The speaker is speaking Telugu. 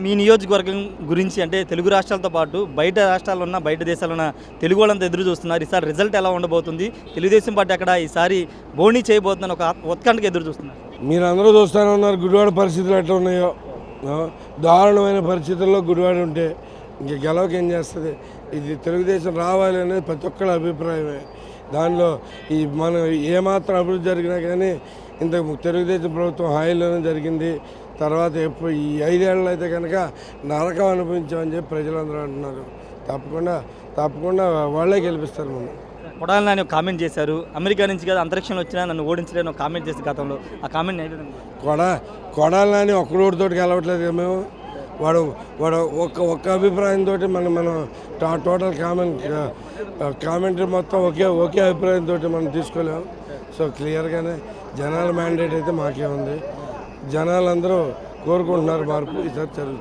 మీ నియోజకవర్గం గురించి అంటే తెలుగు రాష్ట్రాలతో పాటు బయట రాష్ట్రాల్లో ఉన్న బయట దేశాల్లో ఉన్న తెలుగు వాళ్ళంతా ఎదురు చూస్తున్నారు. ఈసారి రిజల్ట్ ఎలా ఉండబోతుంది? తెలుగుదేశం పార్టీ అక్కడ ఈసారి బోణీ చేయబోతుందని ఒక ఉత్కంఠకు ఎదురు చూస్తున్నారు. మీరందరూ చూస్తూనే ఉన్నారు గుడివాడ పరిస్థితులు ఎట్లా ఉన్నాయో. దారుణమైన పరిస్థితుల్లో గుడివాడ ఉంటే ఇంక గెలవకి ఏం చేస్తుంది? ఇది తెలుగుదేశం రావాలి అనేది ప్రతి ఒక్కరి అభిప్రాయమే. దానిలో మనం ఏమాత్రం అభివృద్ధి జరిగినా కానీ ఇంత తెలుగుదేశం ప్రభుత్వం హాయిలోనే జరిగింది. తర్వాత ఎప్పుడు ఈ 5 ఏళ్ళు అయితే కనుక నరకం అనుభవించామని చెప్పి ప్రజలందరూ అంటున్నారు. తప్పకుండా వాళ్ళే గెలిపిస్తారు. మనం కొడాలి నాని ఒక కామెంట్ చేశారు. అమెరికా నుంచి కదా అంతరిక్షంలో వచ్చినా నన్ను ఓడించలేని ఒక కామెంట్ చేసి గతంలో ఆ కామెంట్ కొడాలి నాని ఒక్కడోటితో గెలవట్లేదు కదా మేము. వాడు ఒక్క అభిప్రాయంతో మనం టోటల్ కామెంటరీ మొత్తం ఒకే అభిప్రాయంతో మనం తీసుకోలేము. సో క్లియర్గానే జనాల మ్యాండేట్ అయితే మాకే ఉంది. జనాలందరూ కోరుకుంటున్నారు మార్పు ఈసారి జరుగుతుంది.